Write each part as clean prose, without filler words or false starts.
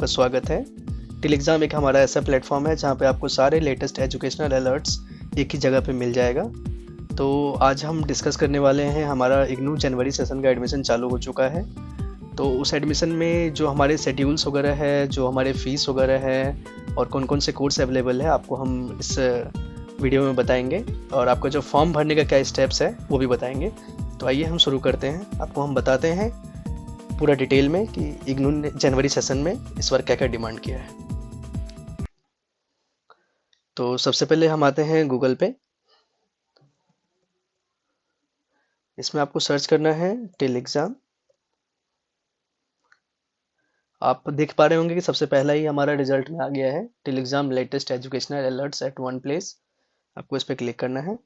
आपका स्वागत है। टेलीग्राम एक हमारा ऐसा प्लेटफॉर्म है जहाँ पे आपको सारे लेटेस्ट एजुकेशनल अलर्ट्स एक ही जगह पे मिल जाएगा। तो आज हम डिस्कस करने वाले हैं, हमारा इग्नू जनवरी सेशन का एडमिशन चालू हो चुका है। तो उस एडमिशन में जो हमारे शेड्यूल्स वगैरह है, जो हमारे फ़ीस वगैरह है और कौन कौन से कोर्स अवेलेबल है, आपको हम इस वीडियो में बताएंगे। और आपका जो फॉर्म भरने का क्या स्टेप्स है वो भी बताएंगे। तो आइए हम शुरू करते हैं। आपको हम बताते हैं पूरा डिटेल में कि इग्नू ने जनवरी सेशन में इस बार क्या क्या डिमांड किया है। तो सबसे पहले हम आते हैं गूगल पे। इसमें आपको सर्च करना है टेलीग्राम। आप देख पा रहे होंगे कि सबसे पहला ही हमारा रिजल्ट में आ गया है, Telegram latest educational alerts at one place. आपको इस पर क्लिक करना है।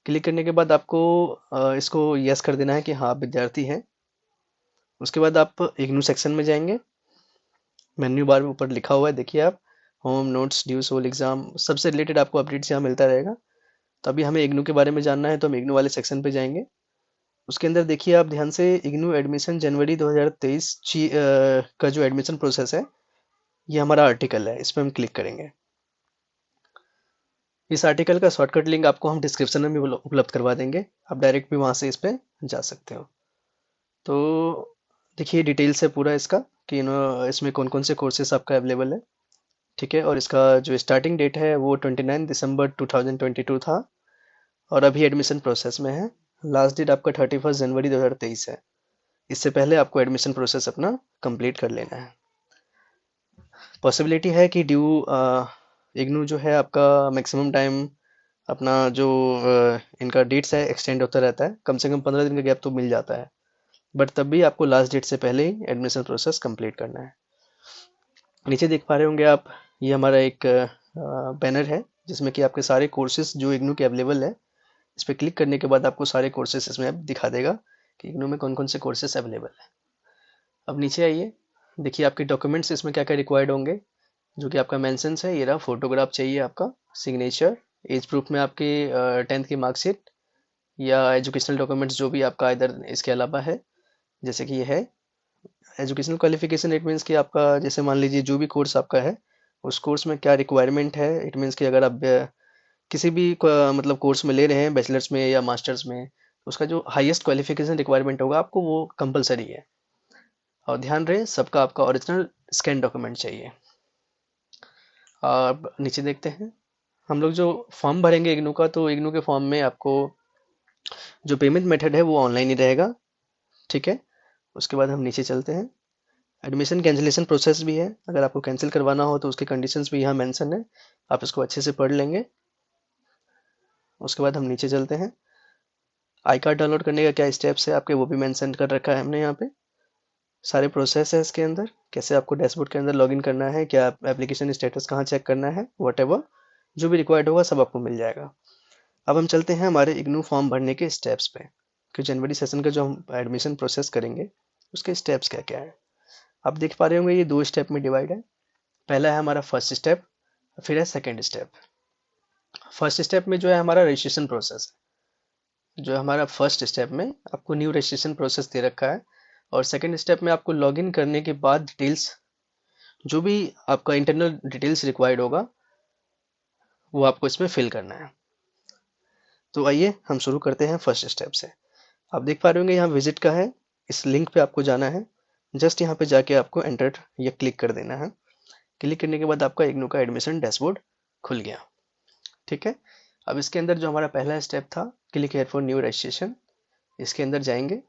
क्लिक करने के बाद आपको इसको यस कर देना है कि हाँ आप विद्यार्थी हैं। उसके बाद आप इग्नू सेक्शन में जाएंगे। मेन्यू बार में ऊपर लिखा हुआ है, देखिए आप, home notes DU SOL exam, सबसे रिलेटेड आपको अपडेट्स यहाँ मिलता रहेगा। तो अभी हमें इग्नू के बारे में जानना है तो हम इग्नू वाले सेक्शन पे जाएंगे। उसके अंदर देखिए आप ध्यान से, इग्नू एडमिशन जनवरी 2023 का जो एडमिशन प्रोसेस है, ये हमारा आर्टिकल है। इस पर हम क्लिक करेंगे। इस आर्टिकल का शॉर्टकट लिंक आपको हम डिस्क्रिप्शन में भी उपलब्ध करवा देंगे। आप डायरेक्ट भी वहाँ से इस पर जा सकते हो। तो देखिए डिटेल्स है पूरा इसका कि इसमें कौन कौन से कोर्सेस आपका अवेलेबल है। ठीक है, और इसका जो स्टार्टिंग डेट है वो 29 दिसंबर 2022 था और अभी एडमिशन प्रोसेस में है। लास्ट डेट आपका 31 जनवरी 2023 है। इससे पहले आपको एडमिशन प्रोसेस अपना कंप्लीट कर लेना है। पॉसिबिलिटी है कि ड्यू इग्नू जो है आपका मैक्सिमम टाइम अपना जो इनका डेट्स है एक्सटेंड होता रहता है, कम से कम 15 दिन का गैप तो मिल जाता है। बट तब भी आपको लास्ट डेट से पहले ही एडमिशन प्रोसेस कंप्लीट करना है। नीचे देख पा रहे होंगे आप, ये हमारा एक बैनर है जिसमें कि आपके सारे कोर्सेज जो इग्नू के अवेलेबल है। इस पर क्लिक करने के बाद आपको सारे कोर्सेज इसमें अब दिखा देगा कि इग्नू में कौन कौन से कोर्सेज अवेलेबल है। अब नीचे आइए, देखिए आपके डॉक्यूमेंट्स इसमें क्या क्या रिक्वायर्ड होंगे। जो कि आपका मेंशंस है, ये रहा, फोटोग्राफ चाहिए आपका, सिग्नेचर, एज प्रूफ में आपके 10th की मार्कशीट या एजुकेशनल डॉक्यूमेंट्स जो भी आपका इधर इसके अलावा है। जैसे कि ये है एजुकेशनल क्वालिफिकेशन। इट मीन्स कि आपका, जैसे मान लीजिए जो भी कोर्स आपका है उस कोर्स में क्या रिक्वायरमेंट है। इट मीन्स कि अगर आप किसी भी मतलब कोर्स में ले रहे हैं, बैचलर्स में या मास्टर्स में, तो उसका जो हाईएस्ट क्वालिफिकेशन रिक्वायरमेंट होगा आपको वो कंपलसरी है। और ध्यान रहे सबका आपका ओरिजिनल स्कैन डॉक्यूमेंट चाहिए। अब नीचे देखते हैं हम लोग जो फॉर्म भरेंगे इग्नू का, तो इग्नू के फॉर्म में आपको जो पेमेंट मेथड है वो ऑनलाइन ही रहेगा। ठीक है, उसके बाद हम नीचे चलते हैं। एडमिशन कैंसिलेशन प्रोसेस भी है, अगर आपको कैंसिल करवाना हो तो उसके कंडीशंस भी यहाँ मेंशन है, आप इसको अच्छे से पढ़ लेंगे। उसके बाद हम नीचे चलते हैं। आई कार्ड डाउनलोड करने का क्या स्टेप्स है आपके, वो भी मेंशन कर रखा है हमने यहाँ पे। सारे प्रोसेस है इसके अंदर, कैसे आपको डैशबोर्ड के अंदर लॉगिन करना है, क्या एप्लीकेशन स्टेटस कहाँ चेक करना है, वॉटेवर जो भी रिक्वायर्ड होगा सब आपको मिल जाएगा। अब हम चलते हैं हमारे इग्नू फॉर्म भरने के स्टेप्स पे कि जनवरी सेशन का जो हम एडमिशन प्रोसेस करेंगे उसके स्टेप्स क्या क्या है। आप देख पा रहे होंगे ये 2 स्टेप में डिवाइड है। पहला है हमारा फर्स्ट स्टेप, फिर है सेकेंड स्टेप। फर्स्ट स्टेप में जो है हमारा रजिस्ट्रेशन प्रोसेस, जो हमारा फर्स्ट स्टेप में आपको न्यू रजिस्ट्रेशन प्रोसेस दे रखा है। और सेकेंड स्टेप में आपको लॉगिन करने के बाद डिटेल्स, जो भी आपका इंटरनल डिटेल्स रिक्वायर्ड होगा वो आपको इसमें फिल करना है। तो आइए हम शुरू करते हैं फर्स्ट स्टेप से। आप देख पा रहे होंगे यहाँ विजिट का है, इस लिंक पे आपको जाना है। जस्ट यहाँ पे जाके आपको एंटर या क्लिक कर देना है। क्लिक करने के बाद आपका इग्नू का एडमिशन डैशबोर्ड खुल गया। ठीक है, अब इसके अंदर जो हमारा पहला स्टेप था, click here for new registration, इसके अंदर जाएंगे।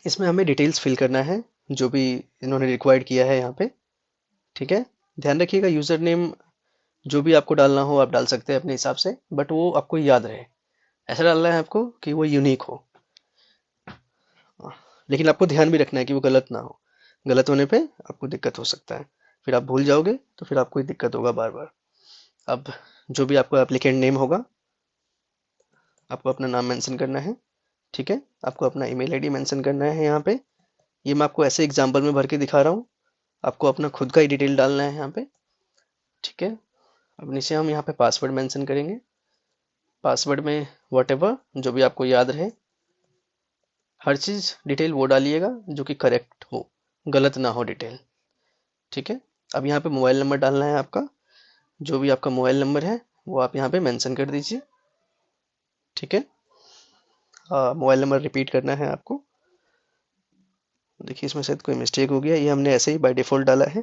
इसमें हमें डिटेल्स फिल करना है जो भी इन्होंने रिक्वायर्ड किया है यहाँ पे। ठीक है, ध्यान रखिएगा यूज़र नेम जो भी आपको डालना हो आप डाल सकते हैं अपने हिसाब से, बट वो आपको याद रहे। ऐसा डालना है आपको कि वो यूनिक हो, लेकिन आपको ध्यान भी रखना है कि वो गलत ना हो। गलत होने पे आपको दिक्कत हो सकता है, फिर आप भूल जाओगे तो फिर आपको ही दिक्कत होगा बार बार। अब जो भी आपका एप्लीकेंट नेम होगा आपको अपना नाम मेंशन करना है। ठीक है, आपको अपना ईमेल आईडी मेंशन करना है यहाँ पे। ये मैं आपको ऐसे एग्जांपल में भर के दिखा रहा हूँ, आपको अपना खुद का ही डिटेल डालना है यहाँ पे। ठीक है, अब नीचे हम यहाँ पे पासवर्ड मेंशन करेंगे। पासवर्ड में वॉटेवर जो भी आपको याद रहे, हर चीज़ डिटेल वो डालिएगा जो कि करेक्ट हो, गलत ना हो डिटेल। ठीक है। अब यहाँ पे मोबाइल नंबर डालना है आपका, जो भी आपका मोबाइल नंबर है वो आप यहाँ पे मेंशन कर दीजिए। ठीक है। मोबाइल नंबर रिपीट करना है आपको। देखिए इसमें शायद कोई मिस्टेक हो गया, ये हमने ऐसे ही बाय डिफॉल्ट डाला है।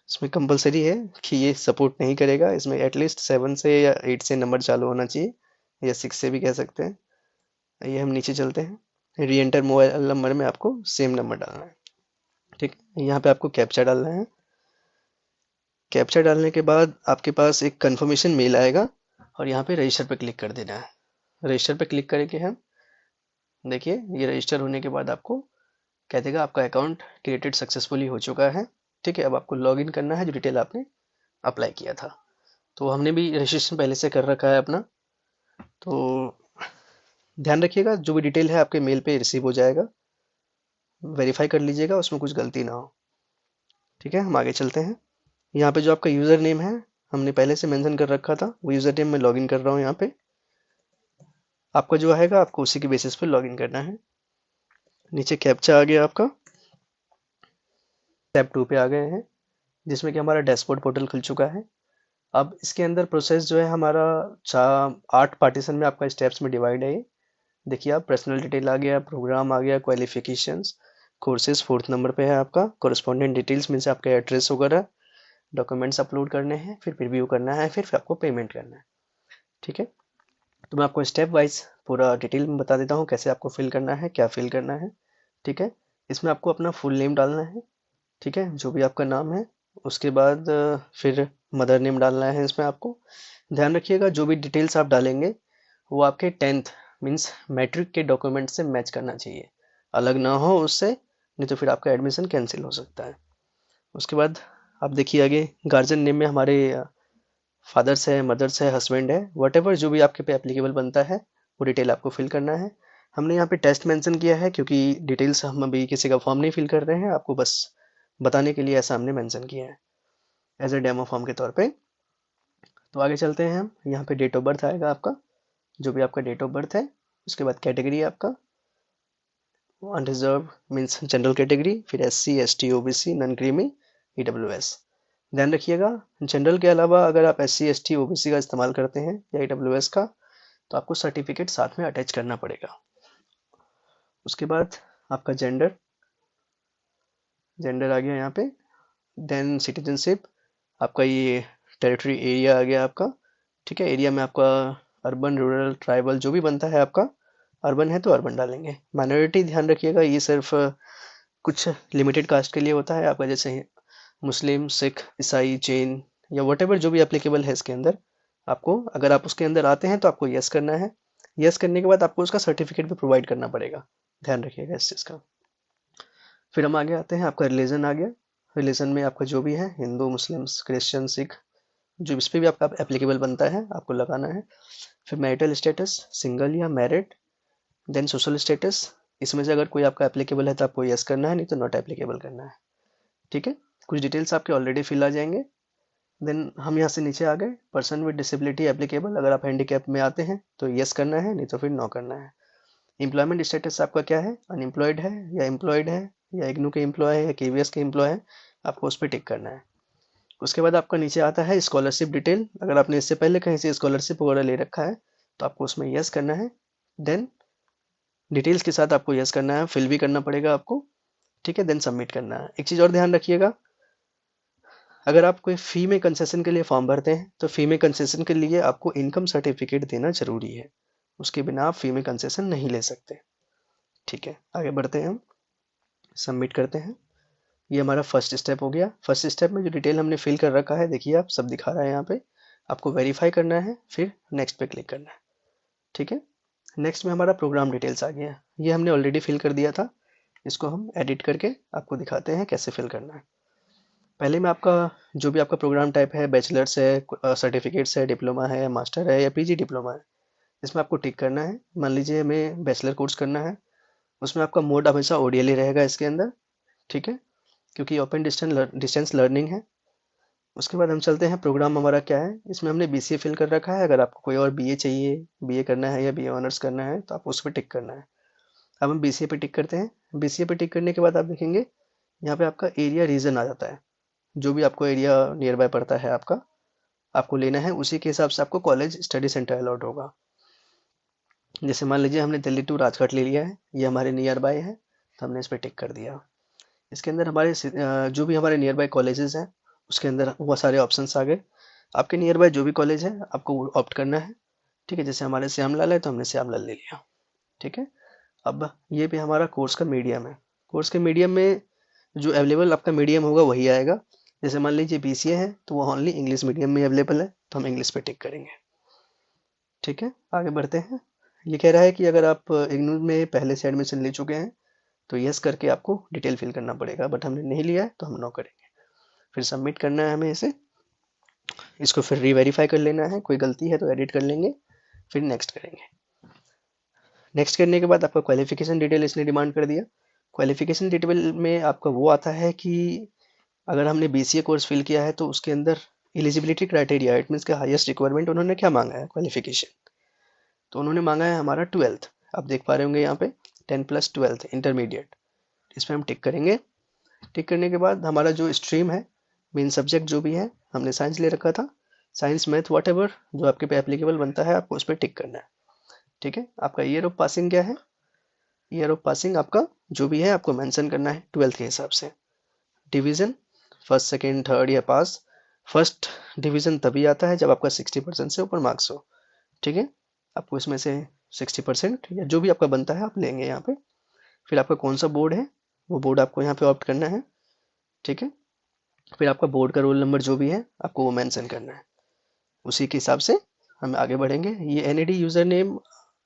इसमें कंपलसरी है कि ये सपोर्ट नहीं करेगा, इसमें एटलीस्ट 7 से या 8 से नंबर चालू होना चाहिए, या 6 से भी कह सकते हैं। ये हम नीचे चलते हैं। री एंटर मोबाइल नंबर में आपको सेम नंबर डालना है। ठीक है। यहाँ पे आपको कैप्चा डालना है। कैप्चा डालने के बाद आपके पास एक कंफर्मेशन मेल आएगा और यहाँ पे रजिस्टर पे क्लिक कर देना है। रजिस्टर पे क्लिक करेंगे हम, देखिए ये रजिस्टर होने के बाद आपको कह देगा आपका अकाउंट क्रिएटेड सक्सेसफुली हो चुका है। ठीक है। अब आपको लॉगिन करना है जो डिटेल आपने अप्लाई किया था। तो हमने भी रजिस्ट्रेशन पहले से कर रखा है अपना, तो ध्यान रखिएगा जो भी डिटेल है आपके मेल पे रिसीव हो जाएगा। वेरीफाई कर लीजिएगा उसमें कुछ गलती ना हो। ठीक है। हम आगे चलते हैं। यहाँ पे जो आपका यूज़र नेम है हमने पहले से मेंशन कर रखा था, वो यूज़र नेम मैं लॉगिन कर रहा हूँ यहाँ पे। आपका जो आएगा आपको उसी के बेसिस पे लॉगिन करना है। नीचे कैप्चा आ गया आपका, टैब 2 पे आ गए हैं, जिसमें कि हमारा डैशबोर्ड पोर्टल खुल चुका है। अब इसके अंदर प्रोसेस जो है हमारा 8 पार्टीशन में आपका स्टेप्स में डिवाइड है ये। देखिए आप पर्सनल डिटेल आ गया, प्रोग्राम आ गया, क्वालिफिकेशंस, कोर्सेज 4th नंबर पे है आपका, कोरस्पॉन्डेंट डिटेल्स मीन्स आपका एड्रेस वगैरह, डॉक्यूमेंट्स अपलोड करने हैं, फिर प्रीव्यू करना है, फिर आपको पेमेंट करना है। ठीक है। तो मैं आपको स्टेप वाइज पूरा डिटेल में बता देता हूँ कैसे आपको फिल करना है, क्या फिल करना है। ठीक है। इसमें आपको अपना फुल नेम डालना है। ठीक है, जो भी आपका नाम है। उसके बाद फिर मदर नेम डालना है इसमें आपको। ध्यान रखिएगा जो भी डिटेल्स आप डालेंगे वो आपके 10th मीन्स मैट्रिक के डॉक्यूमेंट से मैच करना चाहिए, अलग ना हो उससे, नहीं तो फिर आपका एडमिशन कैंसिल हो सकता है। उसके बाद आप देखिए आगे गार्जियन नेम में हमारे फादर्स है, मदर्स है, हस्बैंड है, वट जो भी आपके पे एप्लीकेबल बनता है वो डिटेल आपको फिल करना है। हमने यहाँ पे टेस्ट मेंशन किया है क्योंकि डिटेल्स हम अभी किसी का फॉर्म नहीं फिल कर रहे हैं, आपको बस बताने के लिए ऐसा हमने मेंशन किया है एज ए डेमो फॉर्म के तौर पे। तो आगे चलते हैं हम। यहाँ पे डेट ऑफ बर्थ आएगा आपका, जो भी आपका डेट ऑफ बर्थ है। उसके बाद कैटेगरी आपका अनरिजर्व मीन्स जनरल कैटेगरी, फिर SC ST OBC non creamy EWS। ध्यान रखिएगा जनरल के अलावा अगर आप SC ST OBC का इस्तेमाल करते हैं या EWS का, तो आपको सर्टिफिकेट साथ में अटैच करना पड़ेगा। उसके बाद आपका जेंडर, जेंडर आ गया यहाँ पे। देन सिटीजनशिप, आपका ये टेरिटरी एरिया आ गया आपका। ठीक है। एरिया में आपका अर्बन, रूरल, ट्राइबल जो भी बनता है आपका, अर्बन है तो अर्बन डालेंगे। माइनॉरिटी ध्यान रखिएगा ये सिर्फ कुछ लिमिटेड कास्ट के लिए होता है आपका, जैसे मुस्लिम, सिख, ईसाई, जैन या वटेवर जो भी एप्लीकेबल है इसके अंदर। आपको अगर आप उसके अंदर आते हैं तो आपको यस करना है। यस करने के बाद आपको उसका सर्टिफिकेट भी प्रोवाइड करना पड़ेगा, ध्यान रखिएगा इस चीज़ का। फिर हम आगे आते हैं, आपका रिलीजन आ गया। रिलीजन में आपका जो भी है हिंदू, मुस्लिम, क्रिश्चियन, सिख, जो इस पे भी आपका एप्लीकेबल बनता है आपको लगाना है। फिर मैरिटल स्टेटस, सिंगल या मैरिड। देन सोशल स्टेटस, इसमें से अगर कोई आपका एप्लीकेबल है तो आपको यस करना है, नहीं तो नॉट एप्लीकेबल करना है। ठीक है। कुछ डिटेल्स आपके ऑलरेडी फिल आ जाएंगे। देन हम यहाँ से नीचे आ गए, पर्सन विद डिसेबिलिटी एप्लीकेबल, अगर आप हैंडीकैप में आते हैं तो यस करना है, नहीं तो फिर नो करना है। एम्प्लॉयमेंट स्टेटस आपका क्या है, अनएम्प्लॉयड है या एम्प्लॉयड है, या इग्नू के एम्प्लॉय है या KVS के एम्प्लॉय है, आपको उस पर टिक करना है। उसके बाद आपका नीचे आता है स्कॉलरशिप डिटेल, अगर आपने इससे पहले कहीं से स्कॉलरशिप वगैरह ले रखा है तो आपको उसमें यस करना है। देन डिटेल्स के साथ आपको यस करना है, फिल भी करना पड़ेगा आपको। ठीक है। देन सबमिट करना है। एक चीज़ और ध्यान रखिएगा, अगर आप कोई फ़ी में कंसेशन के लिए फॉर्म भरते हैं तो फ़ी में कंसेशन के लिए आपको इनकम सर्टिफिकेट देना जरूरी है, उसके बिना आप फ़ी में कंसेशन नहीं ले सकते। ठीक है। आगे बढ़ते हैं हम, सबमिट करते हैं। ये हमारा फर्स्ट स्टेप हो गया। फर्स्ट स्टेप में जो डिटेल हमने फिल कर रखा है देखिए आप सब दिखा रहा है यहाँ पे, आपको वेरीफाई करना है, फिर नेक्स्ट पे क्लिक करना है। ठीक है। नेक्स्ट में हमारा प्रोग्राम डिटेल्स आ गया, ये हमने ऑलरेडी फिल कर दिया था, इसको हम एडिट करके आपको दिखाते हैं कैसे फिल करना है। पहले में आपका जो भी आपका प्रोग्राम टाइप है, बैचलर्स है, सर्टिफिकेट्स है, डिप्लोमा है, मास्टर है या PG डिप्लोमा है, इसमें आपको टिक करना है। मान लीजिए हमें बैचलर कोर्स करना है, उसमें आपका मोड हमेशा ODL ही रहेगा इसके अंदर। ठीक है, क्योंकि ओपन डिस्टेंस लर्निंग है। उसके बाद हम चलते हैं, प्रोग्राम हमारा क्या है, इसमें हमने BCA फिल कर रखा है। अगर आपको कोई और BA चाहिए, BA करना है या BA ऑनर्स करना है तो आपको उस पर टिक करना है। अब हम BCA पे टिक करते हैं। BCA पे टिक करने के बाद आप देखेंगे यहाँ पे आपका एरिया रीजन आ जाता है। जो भी आपको एरिया नियर बाय पड़ता है आपको लेना है, उसी के हिसाब से आपको कॉलेज स्टडी सेंटर अलॉट होगा। जैसे मान लीजिए हमने दिल्ली टू राजघाट ले लिया है, ये हमारे नियर बाय है, तो हमने इस पर टिक कर दिया। इसके अंदर हमारे जो भी हमारे नियर बाय कॉलेजेस हैं उसके अंदर वो सारे ऑप्शंस आ गए। आपके नियर बाय जो भी कॉलेज है आपको वो ऑप्ट करना है। ठीक है, जैसे हमारे श्यामलाल है तो हमने श्यामलाल ले लिया। ठीक है, अब ये भी हमारा कोर्स का मीडियम है। कोर्स के मीडियम में जो अवेलेबल आपका मीडियम होगा वही आएगा। जैसे मान लीजिए BCA है तो वो ओनली इंग्लिश मीडियम में अवेलेबल है, तो हम इंग्लिश पे टिक करेंगे। ठीक है, आगे बढ़ते हैं। ये कह रहा है कि अगर आप इग्नू में पहले से एडमिशन ले चुके हैं तो यस करके आपको डिटेल फिल करना पड़ेगा, बट हमने नहीं लिया है तो हम नो करेंगे। फिर सबमिट करना है हमें इसे, इसको फिर रीवेरीफाई कर लेना है, कोई गलती है तो एडिट कर लेंगे, फिर नेक्स्ट करेंगे। नेक्स्ट करने के बाद आपका क्वालिफिकेशन डिटेल इसने डिमांड कर दिया। क्वालिफिकेशन डिटेल में आपका वो आता है कि अगर हमने BCA कोर्स फिल किया है तो उसके अंदर एलिजिबिलिटी क्राइटेरिया, इट मीन्स का हाईएस्ट रिक्वायरमेंट उन्होंने क्या मांगा है क्वालिफिकेशन, तो उन्होंने मांगा है हमारा 12th। आप देख पा रहे होंगे यहाँ पे 10+12 इंटरमीडिएट, इस पर हम टिक करेंगे। टिक करने के बाद हमारा जो स्ट्रीम है, मेन सब्जेक्ट जो भी है, हमने साइंस ले रखा था, साइंस मैथ वॉट एवर जो आपके पे एप्लीकेबल बनता है आपको उस पर टिक करना है। ठीक है, आपका ईयर ऑफ पासिंग क्या है, ईयर ऑफ पासिंग आपका जो भी है आपको मेंशन करना है 12th के हिसाब से। डिवीजन फर्स्ट सेकेंड थर्ड या पास, फर्स्ट डिवीजन तभी आता है जब आपका 60% से ऊपर मार्क्स हो। ठीक है, आपको इसमें से 60% या जो भी आपका बनता है आप लेंगे यहाँ पे। फिर आपका कौन सा बोर्ड है वो बोर्ड आपको यहाँ पे ऑप्ट करना है। ठीक है, फिर आपका बोर्ड का रोल नंबर जो भी है आपको वो मेंशन करना है, उसी के हिसाब से हम आगे बढ़ेंगे। ये NAD यूज़र नेम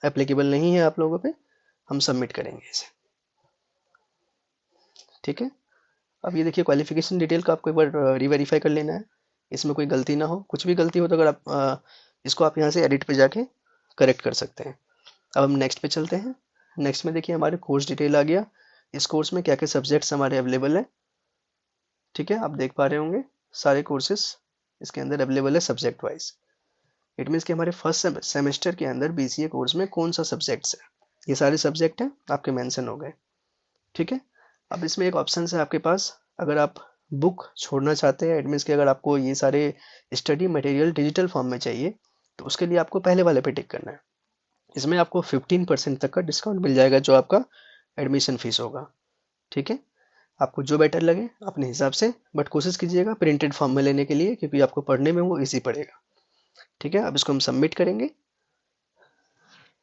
एप्लीकेबल नहीं है आप लोगों पे, हम सबमिट करेंगे इसे। ठीक है, अब ये देखिए क्वालिफिकेशन डिटेल का आपको एक बार रीवेरीफाई कर लेना है, इसमें कोई गलती ना हो। कुछ भी गलती हो तो अगर आप इसको आप यहाँ से एडिट पे जाके करेक्ट कर सकते हैं। अब हम नेक्स्ट पे चलते हैं। नेक्स्ट में देखिए हमारे कोर्स डिटेल आ गया, इस कोर्स में क्या क्या सब्जेक्ट्स हमारे अवेलेबल है। ठीक है, आप देख पा रहे होंगे सारे कोर्सेज इसके अंदर अवेलेबल है सब्जेक्ट वाइज। इट मीन्स कि हमारे फर्स्ट सेमेस्टर के अंदर BCA कोर्स में कौन सा सब्जेक्ट्स है, ये सारे सब्जेक्ट हैं आपके मेंशन हो गए। ठीक है, अब इसमें एक ऑप्शन है आपके पास, अगर आप बुक छोड़ना चाहते हैं, इट मीन्स कि अगर आपको ये सारे स्टडी मटेरियल डिजिटल फॉर्म में चाहिए तो उसके लिए आपको पहले वाले पे टिक करना है। इसमें आपको 15% तक का डिस्काउंट मिल जाएगा जो आपका एडमिशन फीस होगा। ठीक है, आपको जो बेटर लगे अपने हिसाब से, बट कोशिश कीजिएगा प्रिंटेड फॉर्म में लेने के लिए क्योंकि आपको पढ़ने में वो ईजी पड़ेगा। ठीक है, अब इसको हम सबमिट करेंगे।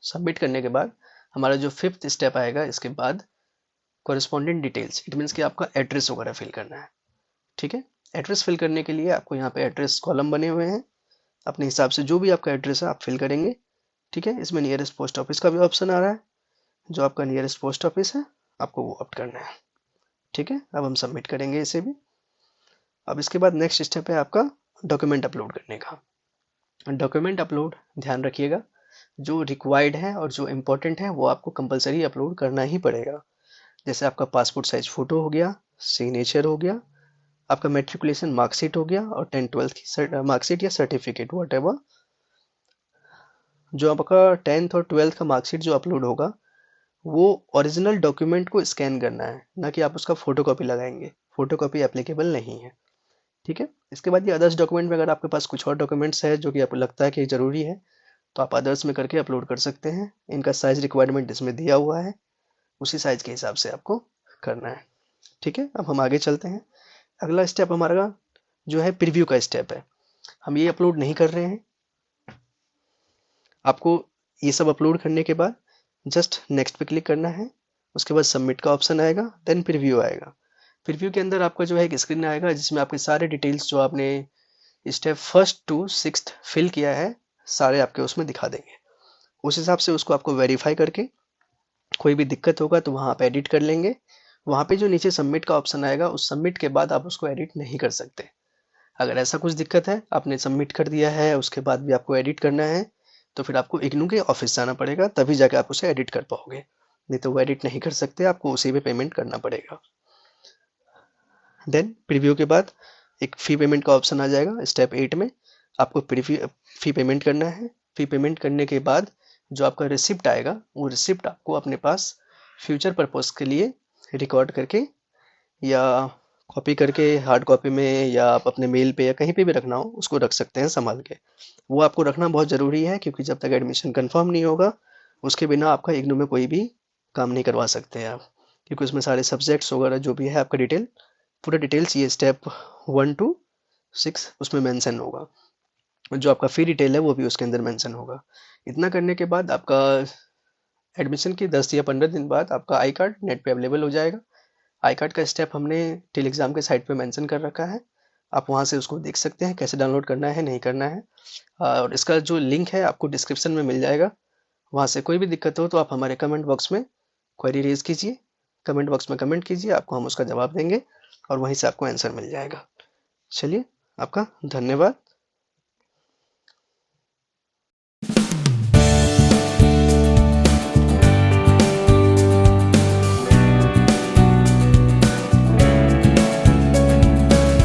सबमिट करने के बाद हमारा जो 5th स्टेप आएगा, इसके बाद कॉरेस्पॉन्डेंट डिटेल्स, इट मीन्स कि आपका एड्रेस वगैरह फिल करना है। ठीक है, एड्रेस फिल करने के लिए आपको यहाँ पे एड्रेस कॉलम बने हुए हैं, अपने हिसाब से जो भी आपका एड्रेस है आप फिल करेंगे। ठीक है, इसमें नियरेस्ट पोस्ट ऑफिस का भी ऑप्शन आ रहा है, जो आपका नियरेस्ट पोस्ट ऑफिस है आपको वो ऑप्ट करना है। ठीक है, अब हम सबमिट करेंगे इसे भी। अब इसके बाद नेक्स्ट स्टेप है आपका डॉक्यूमेंट अपलोड करने का। डॉक्यूमेंट अपलोड ध्यान रखिएगा, जो रिक्वायर्ड है और जो इम्पोर्टेंट है वो आपको कंपलसरी अपलोड करना ही पड़ेगा। जैसे आपका पासपोर्ट साइज फोटो हो गया, सिग्नेचर हो गया, आपका मेट्रिकुलेशन मार्कशीट हो गया और 10th-12th की मार्कशीट या सर्टिफिकेट वॉट एवर। जो आपका 10th और 12th का मार्कशीट जो अपलोड होगा वो ओरिजिनल डॉक्यूमेंट को स्कैन करना है, ना कि आप उसका फोटोकॉपी लगाएंगे, फोटोकॉपी एप्लीकेबल नहीं है। ठीक है, इसके बाद ये अदर्स डॉक्यूमेंट में अगर आपके पास कुछ और डॉक्यूमेंट्स है जो कि आपको लगता है कि ज़रूरी है तो आप अदर्स में करके अपलोड कर सकते हैं। इनका साइज रिक्वायरमेंट इसमें दिया हुआ है, उसी साइज के हिसाब से आपको करना है। ठीक है, अब हम आगे चलते हैं। अगला स्टेप हमारा जो है प्रीव्यू का स्टेप है, हम ये अपलोड नहीं कर रहे हैं। आपको ये सब अपलोड करने के बाद जस्ट नेक्स्ट पे क्लिक करना है, उसके बाद सबमिट का ऑप्शन आएगा, देन प्रीव्यू आएगा। प्रीव्यू के अंदर आपका जो है एक स्क्रीन आएगा जिसमें आपके सारे डिटेल्स जो आपने step 1st to 6th fill किया है सारे आपके उसमें दिखा देंगे। उस हिसाब से उसको आपको वेरीफाई करके कोई भी दिक्कत होगा तो वहाँ आप एडिट कर लेंगे। वहाँ पे जो नीचे सबमिट का ऑप्शन आएगा उस सबमिट के बाद आप उसको एडिट नहीं कर सकते। अगर ऐसा कुछ दिक्कत है, आपने सबमिट कर दिया है उसके बाद भी आपको एडिट करना है तो फिर आपको इग्नू के ऑफिस जाना पड़ेगा, तभी जाके आप उसे एडिट कर पाओगे, नहीं तो वो एडिट नहीं कर सकते, आपको उसी पे पेमेंट करना पड़ेगा। देन प्रीव्यू के बाद एक फ़ी पेमेंट का ऑप्शन आ जाएगा स्टेप 8 में, आपको फ़ी पेमेंट करना है। फ़ी पेमेंट करने के बाद जो आपका रिसिप्ट आएगा वो रिसिप्ट आपको अपने पास फ्यूचर पर्पस के लिए रिकॉर्ड करके या कॉपी करके हार्ड कॉपी में, या आप अपने मेल पे या कहीं पे भी रखना हो उसको रख सकते हैं संभाल के। वो आपको रखना बहुत ज़रूरी है, क्योंकि जब तक एडमिशन कंफर्म नहीं होगा उसके बिना आपका इग्नू में कोई भी काम नहीं करवा सकते हैं आप, क्योंकि उसमें सारे सब्जेक्ट्स वगैरह जो भी है आपका डिटेल, पूरा डिटेल चाहिए, स्टेप 1 to 6 उसमें मेंशन होगा। जो आपका फी डिटेल है वो भी उसके अंदर मेंशन होगा। इतना करने के बाद आपका एडमिशन की 10 या 15 दिन बाद आपका आई कार्ड नेट पे अवेलेबल हो जाएगा। आई कार्ड का स्टेप हमने टिल एग्ज़ाम के साइट पे मेंशन कर रखा है, आप वहाँ से उसको देख सकते हैं कैसे डाउनलोड करना है नहीं करना है। और इसका जो लिंक है आपको डिस्क्रिप्शन में मिल जाएगा, वहाँ से कोई भी दिक्कत हो तो आप हमारे कमेंट बॉक्स में क्वेरी रेज़ कीजिए, कमेंट बॉक्स में कमेंट कीजिए, आपको हम उसका जवाब देंगे और वहीं से आपको आंसर मिल जाएगा। चलिए, आपका धन्यवाद।